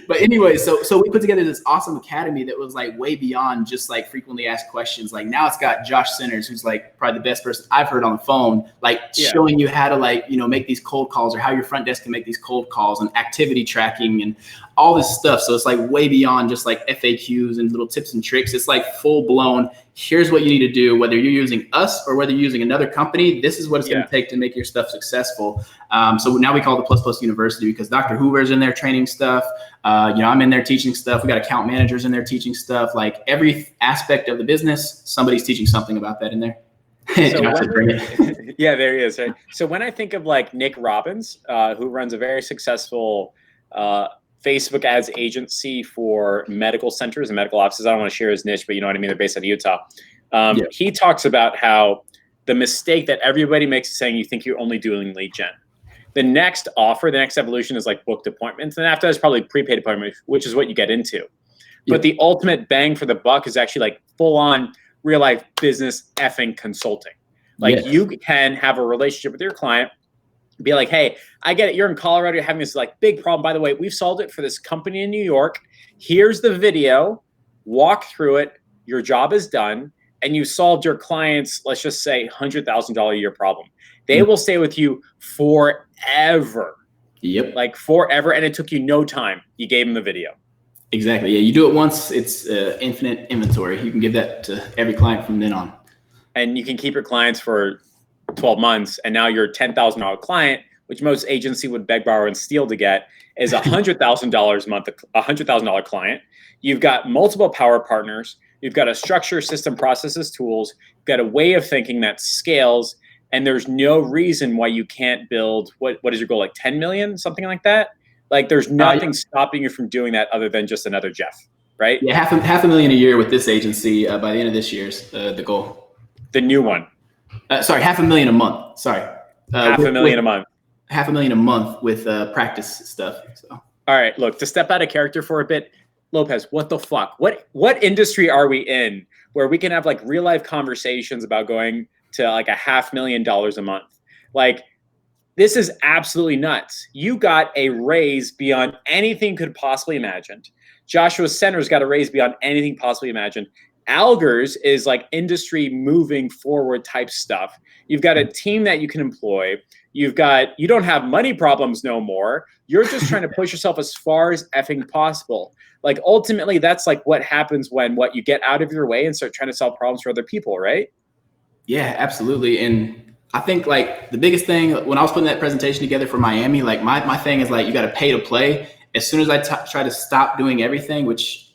But anyway, so we put together this awesome academy that was like way beyond just like frequently asked questions. Like now it's got Josh Centers, who's like probably the best person I've heard on the phone, like showing you how to like, you know, make these cold calls or how your front desk can make these cold calls and activity tracking and all this stuff. So it's like way beyond just like FAQs and little tips and tricks. It's like full blown. Here's what you need to do, whether you're using us or whether you're using another company. This is what it's going to take to make your stuff successful. So now we call it the Plus University because Dr. Hoover's in there training stuff. You know, I'm in there teaching stuff. We got account managers in there teaching stuff. Like every aspect of the business, somebody's teaching something about that in there. Yeah, there he is. Right? So when I think of like Nick Robbins, who runs a very successful Facebook ads agency for medical centers and medical offices. I don't want to share his niche, but you know what I mean? They're based out of Utah. He talks about how the mistake that everybody makes is saying you think you're only doing lead gen. The next offer, the next evolution is like booked appointments. And after that is probably prepaid appointments, which is what you get into. But the ultimate bang for the buck is actually like full on real life business effing consulting. Like you can have a relationship with your client, be like, hey, I get it. You're in Colorado. You're having this like big problem. By the way, we've solved it for this company in New York. Here's the video. Walk through it. Your job is done. And you solved your client's, let's just say, $100,000 a year problem. They will stay with you forever. Yep. Like forever. And it took you no time. You gave them the video. Exactly. Yeah. You do it once. It's infinite inventory. You can give that to every client from then on. And you can keep your clients for 12 months, and now your $10,000 client, which most agency would beg, borrow, and steal to get, is $100,000 a month, $100,000 client. You've got multiple power partners. You've got a structure, system, processes, tools. You've got a way of thinking that scales, and there's no reason why you can't build, what is your goal, like 10 million, something like that? Like there's nothing stopping you from doing that other than just another Jeff, right? Yeah, half a million a year with this agency by the end of this year's the goal. The new one. Sorry, $500,000 a month. Sorry. $500,000 a month. $500,000 a month with practice stuff. So. All right, look, to step out of character for a bit, Lopez, what the fuck? What industry are we in where we can have like real life conversations about going to like $500,000 a month? Like, this is absolutely nuts. You got a raise beyond anything could possibly imagined. Joshua Centers got a raise beyond anything possibly imagined. Algers is like industry moving forward type stuff. You've got a team that you can employ. You don't have money problems no more. You're just trying to push yourself as far as effing possible. Like ultimately that's like what happens when you get out of your way and start trying to solve problems for other people, right? Yeah, absolutely. And I think like the biggest thing when I was putting that presentation together for Miami, like my thing is like, you got to pay to play. As soon as I try to stop doing everything, which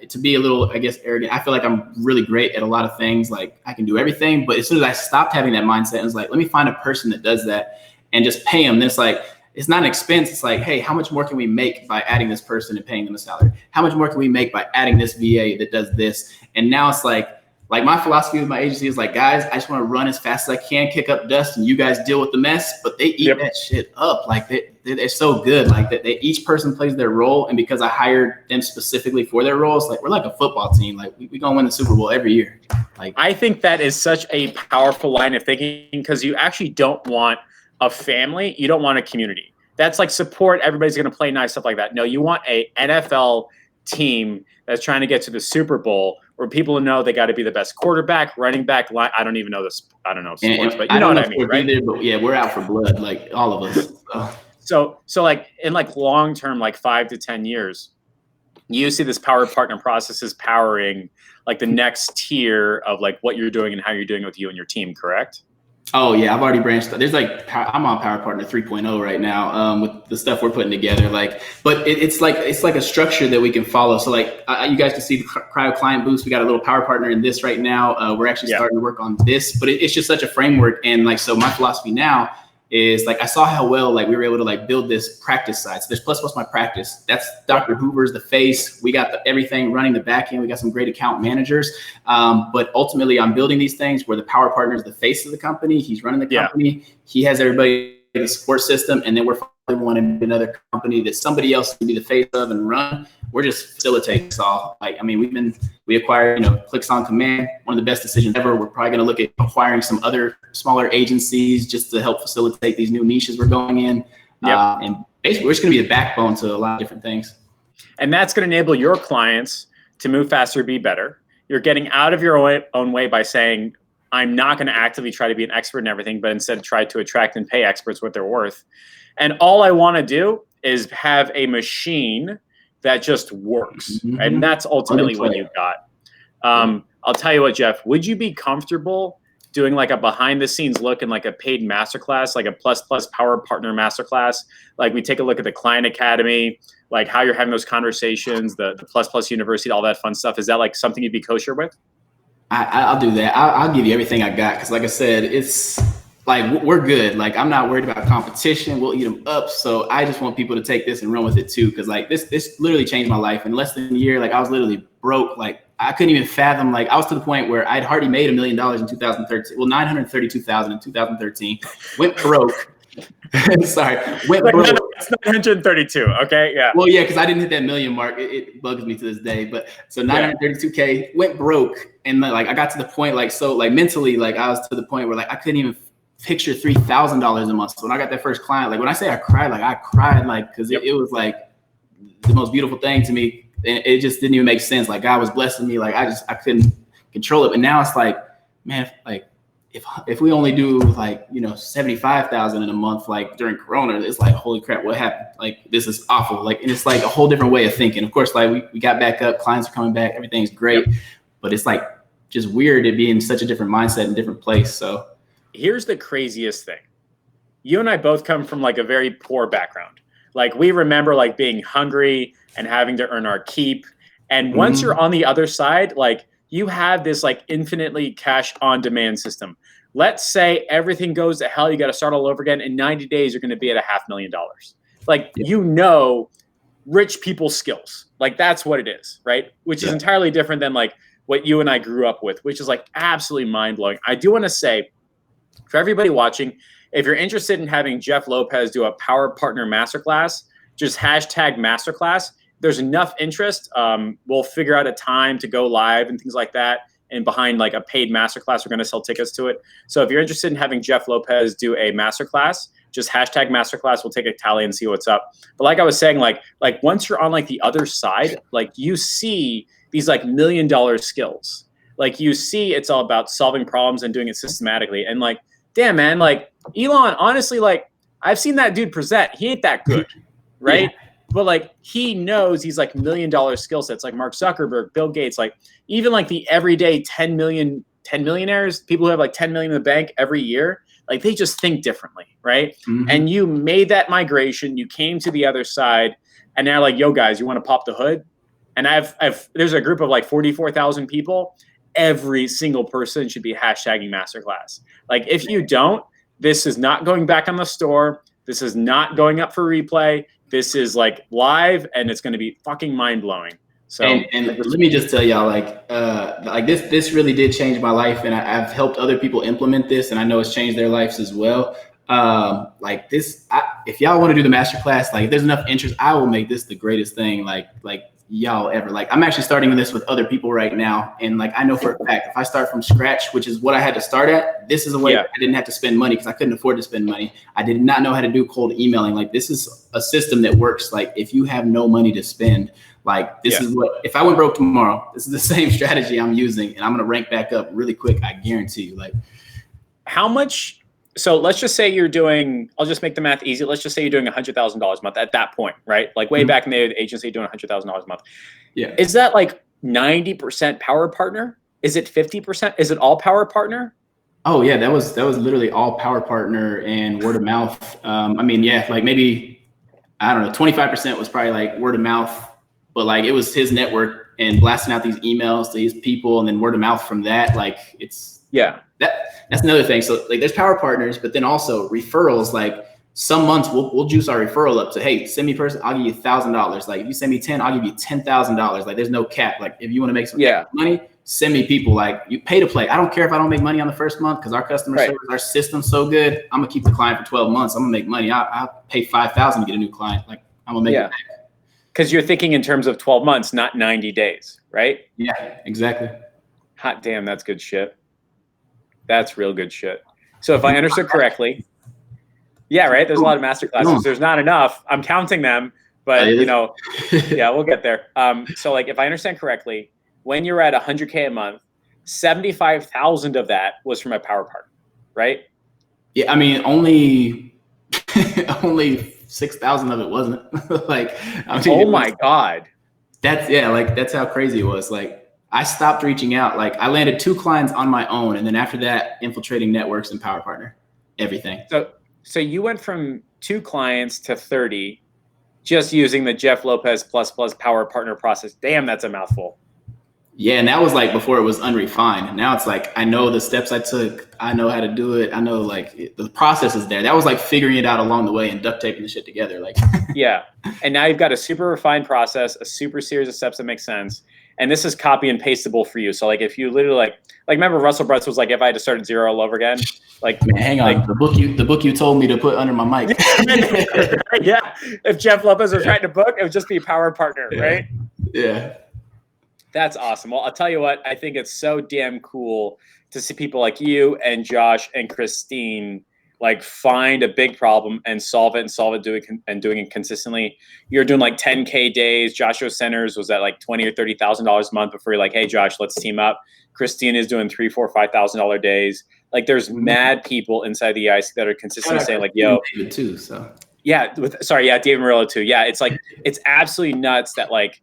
to be a little, I guess, arrogant, I feel like I'm really great at a lot of things. Like I can do everything, but as soon as I stopped having that mindset, I was like, let me find a person that does that and just pay them. Then it's like, it's not an expense. It's like, hey, how much more can we make by adding this person and paying them a salary? How much more can we make by adding this VA that does this? And now it's like my philosophy with my agency is like, guys, I just want to run as fast as I can, kick up dust, and you guys deal with the mess. But they eat that shit up. Like they're so good. Like that, each person plays their role, and because I hired them specifically for their roles, like we're like a football team. Like we gonna win the Super Bowl every year. Like I think that is such a powerful line of thinking because you actually don't want a family. You don't want a community. That's like support. Everybody's gonna play nice, stuff like that. No, you want a NFL team that's trying to get to the Super Bowl, where people know they got to be the best quarterback, running back, line. I don't even know this. I don't know sports, but you know what I mean, right? Either, but yeah, we're out for blood, like all of us. So like in like long term, like 5 to 10 years, you see this power partner processes powering like the next tier of like what you're doing and how you're doing it with you and your team, correct? Oh yeah, I've already branched. There's like I'm on Power Partner 3.0 right now with the stuff we're putting together. Like, but it's like a structure that we can follow. So like you guys can see the Cryo Client Boost. We got a little Power Partner in this right now. We're actually starting to work on this, but it's just such a framework. And like, so my philosophy now is like, I saw how well like we were able to like build this practice side. So there's Plus My Practice. That's Dr. Hoover's the face. We got everything running the back end. We got some great account managers. But ultimately I'm building these things where the power partner is the face of the company. He's running the company. He has everybody in the support system. And then we're finally wanting another company that somebody else can be the face of and run. We're just facilitating this all. Like, I mean, we acquired, Clicks on Command, one of the best decisions ever. We're probably going to look at acquiring some other smaller agencies just to help facilitate these new niches we're going in. And basically, we're just going to be the backbone to a lot of different things. And that's going to enable your clients to move faster, be better. You're getting out of your own way by saying, I'm not going to actively try to be an expert in everything, but instead try to attract and pay experts what they're worth. And all I want to do is have a machine that just works. And that's ultimately what you got. I'll tell you what, Jeff, would you be comfortable doing like a behind the scenes look and like a paid masterclass, like a plus power partner masterclass? Like we take a look at the Client Academy, like how you're having those conversations, the plus university, all that fun stuff. Is that like something you'd be kosher with? I'll do that. I'll give you everything I got. Cause like I said, it's like, we're good. Like I'm not worried about competition. We'll eat them up. So I just want people to take this and run with it too. Cause like this literally changed my life in less than a year. Like I was literally broke. Like I couldn't even fathom, like I was to the point where I'd hardly made $1 million in 2013. Well, 932,000 in 2013, went broke. Sorry, went broke. No, it's 932. Okay, yeah. Well, yeah, because I didn't hit that million mark. It bugs me to this day. But so 932K, went broke, and like I got to the point, like so, like mentally, like I was to the point where like I couldn't even picture $3,000 a month. So when I got that first client, like when I say I cried, like because it was like the most beautiful thing to me. And it just didn't even make sense. Like God was blessing me. Like I couldn't control it. But now it's like, man, like if we only do like, 75,000 in a month, like during Corona, it's like, holy crap, what happened? Like, this is awful. Like, and it's like a whole different way of thinking. Of course, like we got back up, clients are coming back, everything's great, but it's like just weird to be in such a different mindset and different place. So here's the craziest thing. You and I both come from like a very poor background. Like we remember like being hungry and having to earn our keep. And once you're on the other side, like you have this like infinitely cash on demand system. Let's say everything goes to hell. You got to start all over again. In 90 days, you're going to be at $500,000. Like, rich people's skills. Like that's what it is, right? Which is entirely different than like what you and I grew up with, which is like absolutely mind blowing. I do want to say for everybody watching, if you're interested in having Jeff Lopez do a Power Partner Masterclass, just hashtag Masterclass. There's enough interest. We'll figure out a time to go live and things like that. And behind like a paid masterclass, we're going to sell tickets to it. So if you're interested in having Jeff Lopez do a masterclass, just hashtag masterclass. We'll take a tally and see what's up. But like I was saying, like once you're on like the other side, like you see these like $1 million skills. Like you see it's all about solving problems and doing it systematically. And like, damn man, like Elon, honestly, like I've seen that dude present. He ain't that good, right? But like he knows these like $1 million skill sets, like Mark Zuckerberg, Bill Gates, like even like the everyday 10 millionaires, people who have like 10 million in the bank every year, like they just think differently, right? And you made that migration, you came to the other side, and now like, yo guys, you want to pop the hood? And there's a group of like 44,000 people. Every single person should be hashtagging masterclass. Like if you don't, this is not going back on the store. This is not going up for replay. This is like live, and it's going to be fucking mind blowing. So, and let me just tell y'all, like this really did change my life, and I've helped other people implement this, and I know it's changed their lives as well. Like this, if y'all want to do the masterclass, like if there's enough interest, I will make this the greatest thing, like y'all ever. Like I'm actually starting this with other people right now, and like I know for a fact if I start from scratch, which is what I had to start at, this is a way I didn't have to spend money because I couldn't afford to spend money. I did not know how to do cold emailing. Like this is a system that works. Like if you have no money to spend, like this is what, if I went broke tomorrow, this is the same strategy I'm using, and I'm gonna rank back up really quick. I guarantee you. Like how much? So let's just say you're doing, I'll just make the math easy. Let's just say you're doing $100,000 a month at that point, right? Like way back in the agency doing $100,000 a month. Yeah. Is that like 90% power partner? Is it 50%? Is it all power partner? Oh yeah, that was literally all power partner and word of mouth. I mean, yeah, like maybe, I don't know, 25% was probably like word of mouth, but like it was his network and blasting out these emails to his people and then word of mouth from that. Like it's, that's another thing. So like there's power partners, but then also referrals. Like some months we'll juice our referral up to, hey, send me person, I'll give you $1,000. Like if you send me 10, I'll give you $10,000. Like there's no cap. Like if you want to make some money, send me people. Like you pay to play. I don't care if I don't make money on the first month because our customer service, our system's so good. I'm gonna keep the client for 12 months. I'm gonna make money. I'll pay $5,000 to get a new client. Like I'm gonna make it back. Because you're thinking in terms of 12 months, not 90 days, right? Yeah, exactly. Hot damn, that's good shit. That's real good shit. So if I understood correctly, Yeah, right. There's a lot of master classes. There's not enough. I'm counting them, but yeah, we'll get there. So like, if I understand correctly, when you're at 100K a month, 75,000 of that was from a power partner, right? Yeah, I mean, only 6,000 of it wasn't. Like, I mean, oh my God. That's how crazy it was. Like, I stopped reaching out. Like, I landed 2 clients on my own, and then after that, infiltrating networks and power partner, everything. So you went from 2 clients to 30, just using the Jeff Lopez plus power partner process. Damn, that's a mouthful. Yeah, and that was like before it was unrefined. Now it's like, I know the steps I took. I know how to do it. I know like the process is there. That was like figuring it out along the way and duct taping the shit together. Like, yeah. And now you've got a super refined process, a super series of steps that make sense. And this is copy and pastable for you. So like, if you literally like remember Russell Brunson was like, if I had to start at 0 all over again, like, man, hang on, the book you told me to put under my mic. Yeah. If Jeff Lopez was writing a book, it would just be power partner, right? Yeah. That's awesome. Well, I'll tell you what, I think it's so damn cool to see people like you and Josh and Christine like find a big problem and solve it, doing it consistently. You're doing like 10K days. Joshua Centers was at like $20,000 or $30,000 a month before you're like, hey Josh, let's team up. Christine is doing $3,000, $4,000, $5,000 days. Like, there's mad people inside the EIC that are consistently saying like, yo, David too. So yeah, David Murillo too. Yeah, it's like, it's absolutely nuts that like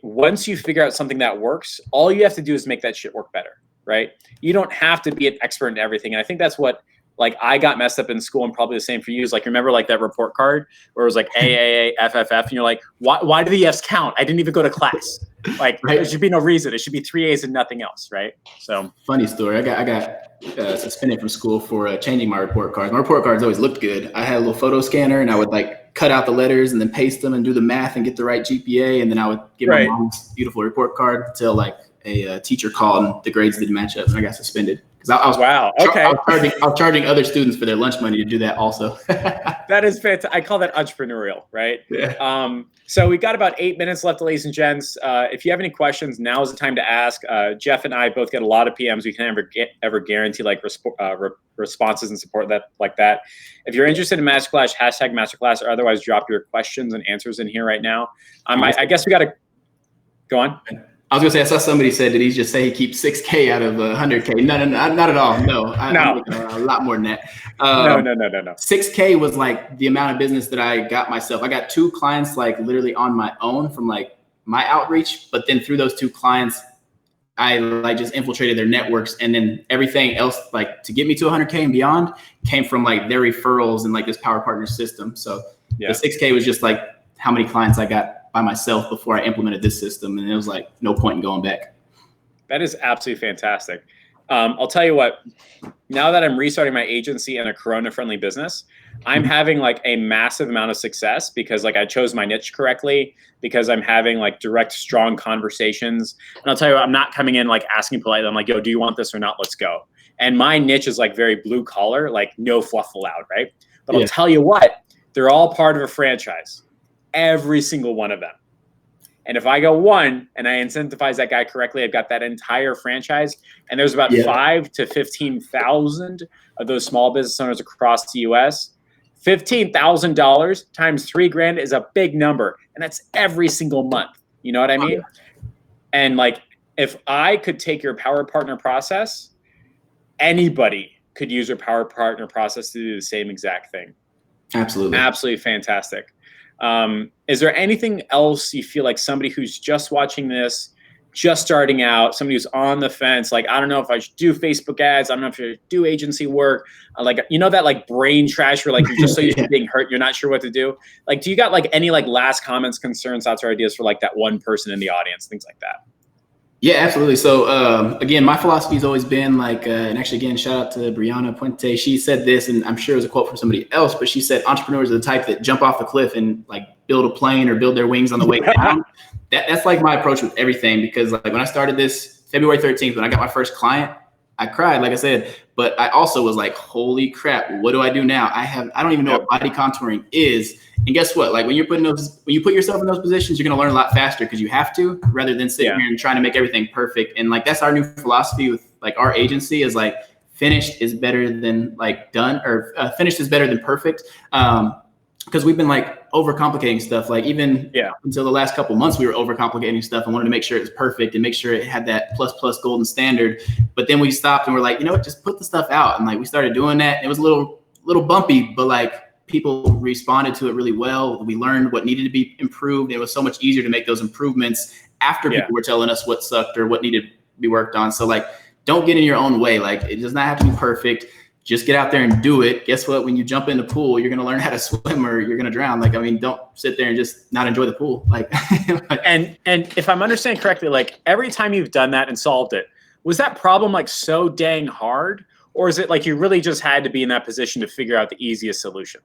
once you figure out something that works, all you have to do is make that shit work better, right? You don't have to be an expert in everything. And I think that's what like I got messed up in school, and probably the same for you. Is like, remember like that report card where it was like AAA, FFF, and you're like, why do the Fs count? I didn't even go to class. Like, there should be no reason. It should be 3 A's and nothing else, right? So funny story. I got suspended from school for changing my report cards. My report cards always looked good. I had a little photo scanner, and I would like cut out the letters and then paste them and do the math and get the right GPA, and then I would give my mom's beautiful report card until like a teacher called and the grades didn't match up, and I got suspended. I was I was charging other students for their lunch money to do that also. That is fantastic. I call that entrepreneurial, right? Yeah. So we got about 8 minutes left, ladies and gents. If you have any questions, now is the time to ask. Jeff and I both get a lot of PMs. We can ever guarantee like responses and support that like that. If you're interested in Masterclass, hashtag Masterclass, or otherwise drop your questions and answers in here right now. I guess we got to go on. I was gonna say, I saw somebody said, did he just say he keeps 6K out of 100K? No, not at all. No, I'm making a lot more than that. No. 6K was like the amount of business that I got myself. I got 2 clients like literally on my own from like my outreach, but then through those 2 clients, I like just infiltrated their networks, and then everything else like to get me to 100K and beyond came from like their referrals and like this power partner system. So the 6K was just like how many clients I got by myself before I implemented this system. And it was like, no point in going back. That is absolutely fantastic. I'll tell you what, now that I'm restarting my agency and a Corona-friendly business, I'm having like a massive amount of success because like I chose my niche correctly, because I'm having like direct, strong conversations. And I'll tell you what, I'm not coming in like asking politely. I'm like, yo, do you want this or not? Let's go. And my niche is like very blue collar, like no fluff allowed, right? But I'll tell you what, they're all part of a franchise. Every single one of them. And if I go one and I incentivize that guy correctly, I've got that entire franchise. And there's about 5 to 15,000 of those small business owners across the US. $15,000 times $3,000 is a big number. And that's every single month. You know what I mean? And like, if I could take your power partner process, anybody could use your power partner process to do the same exact thing. Absolutely. Absolutely fantastic. Is there anything else you feel like somebody who's just watching this, just starting out, somebody who's on the fence, like, I don't know if I should do Facebook ads, I don't know if I should do agency work, like, you know, that like brain trash where like you're just so used to being hurt, you're not sure what to do. Like, do you got like any like last comments, concerns, thoughts, or ideas for like that one person in the audience, things like that? Yeah, absolutely. So again, my philosophy has always been like, and actually again, shout out to Brianna Puente. She said this, and I'm sure it was a quote from somebody else, but she said entrepreneurs are the type that jump off the cliff and like build a plane or build their wings on the way down. That's like my approach with everything, because like when I started this February 13th, when I got my first client, I cried, like I said, but I also was like, holy crap, what do I do now? I don't even know what body contouring is. And guess what? Like when you put yourself in those positions, you're going to learn a lot faster because you have to, rather than sitting here and trying to make everything perfect. And like, that's our new philosophy with like our agency is like, finished is better than like done, or finished is better than perfect. Because we've been like overcomplicating stuff. Like even until the last couple months, we were overcomplicating stuff and wanted to make sure it was perfect and make sure it had that plus golden standard. But then we stopped and we're like, you know what, just put the stuff out. And like we started doing that. And it was a little bumpy, but like people responded to it really well. We learned what needed to be improved. It was so much easier to make those improvements after people were telling us what sucked or what needed to be worked on. So like, don't get in your own way. Like it does not have to be perfect. Just get out there and do it. Guess what? When you jump in the pool, you're going to learn how to swim or you're going to drown. Like, I mean, don't sit there and just not enjoy the pool. Like, and if I'm understanding correctly, like every time you've done that and solved it, was that problem like so dang hard? Or is it like you really just had to be in that position to figure out the easiest solution?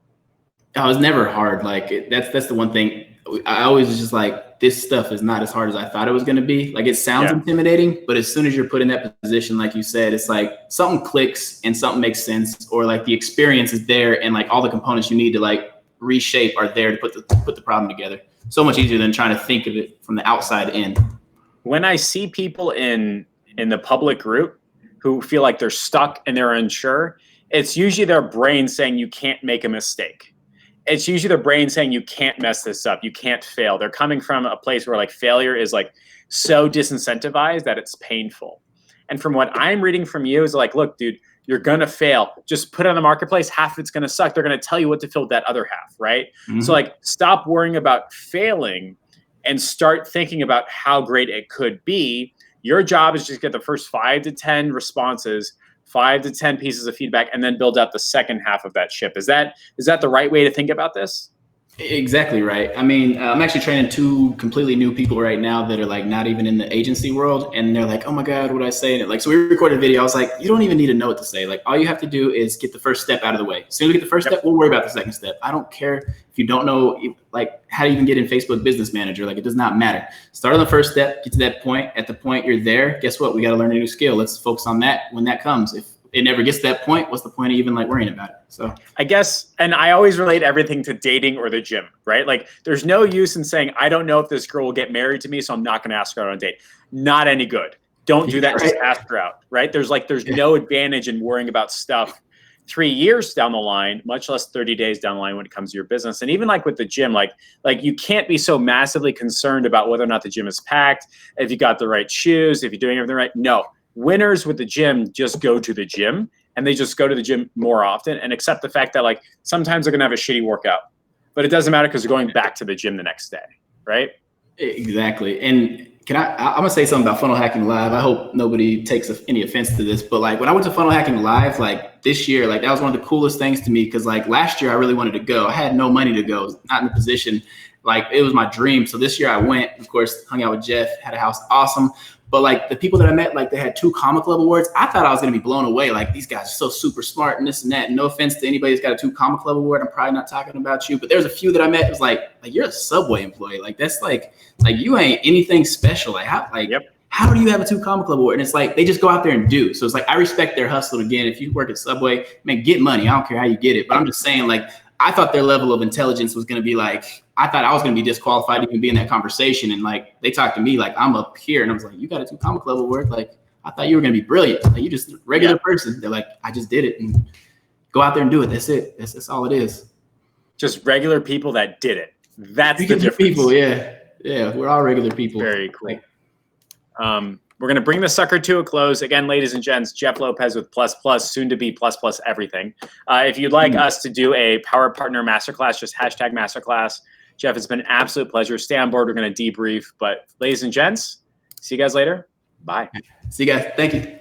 Oh, it was never hard. Like that's the one thing I always was just like, this stuff is not as hard as I thought it was going to be. Like it sounds intimidating, but as soon as you're put in that position, like you said, it's like something clicks and something makes sense, or like the experience is there and like all the components you need to like reshape are there to put the problem together. So much easier than trying to think of it from the outside in. When I see people in the public group who feel like they're stuck and they're unsure, it's usually their brain saying you can't make a mistake. It's usually their brain saying you can't mess this up, you can't fail. They're coming from a place where like failure is like so disincentivized that it's painful. And from what I'm reading from you is like, look, dude, you're gonna fail. Just put it on the marketplace. Half of it's gonna suck. They're gonna tell you what to fill with that other half, right? Mm-hmm. So like, stop worrying about failing and start thinking about how great it could be. Your job is just get the first 5 to 10 responses, 5 to 10 pieces of feedback, and then build out the second half of that ship. Is that the right way to think about this? Exactly right. I mean, I'm actually training 2 completely new people right now that are like not even in the agency world. And they're like, oh my God, what do I say? And like, so we recorded a video. I was like, you don't even need to know what to say. Like all you have to do is get the first step out of the way. As soon as we get the first step, we'll worry about the second step. I don't care if you don't know like how to even get in Facebook Business Manager. Like it does not matter. Start on the first step, get to that point. At the point you're there, guess what? We got to learn a new skill. Let's focus on that when that comes. If it never gets to that point, what's the point of even like worrying about it? So I guess, and I always relate everything to dating or the gym, right? Like there's no use in saying, I don't know if this girl will get married to me, so I'm not going to ask her out on a date. Not any good. Don't do that. Right. Just ask her out, right? There's no advantage in worrying about stuff 3 years down the line, much less 30 days down the line when it comes to your business. And even like with the gym, like you can't be so massively concerned about whether or not the gym is packed, if you got the right shoes, if you're doing everything right. No. Winners with the gym just go to the gym, and they just go to the gym more often and accept the fact that like sometimes they're going to have a shitty workout, but it doesn't matter because they're going back to the gym the next day. Right. Exactly. And I'm gonna say something about Funnel Hacking Live. I hope nobody takes any offense to this, but like when I went to Funnel Hacking Live, like this year, like that was one of the coolest things to me. Cause like last year I really wanted to go. I had no money to go, not in a position. Like it was my dream. So this year I went, of course, hung out with Jeff, had a house. Awesome. But like the people that I met, like they had 2 Comma Club awards. I thought I was going to be blown away. Like these guys are so super smart and this and that. And no offense to anybody who's got a 2 Comma Club award. I'm probably not talking about you, but there's a few that I met. It was like you're a Subway employee. Like that's like you ain't anything special. Like how do you have a 2 Comma Club award? And it's like, they just go out there and do. So it's like, I respect their hustle. Again, if you work at Subway, man, get money. I don't care how you get it, but I'm just saying like, I thought their level of intelligence was going to be like, I thought I was going to be disqualified to even be in that conversation. And like, they talked to me like I'm up here and I was like, you got a 2 Comma Club award. Like, I thought you were going to be brilliant. Like you just a regular person. They're like, I just did it and go out there and do it. That's it. That's all it is. Just regular people that did it. That's the difference. People. Yeah. Yeah. We're all regular people. Very cool. We're going to bring the sucker to a close. Again, ladies and gents, Jeff Lopez with ++, soon to be ++ everything. If you'd like us to do a Power Partner Masterclass, just #Masterclass. Jeff, it's been an absolute pleasure. Stay on board. We're going to debrief. But ladies and gents, see you guys later. Bye. See you guys. Thank you.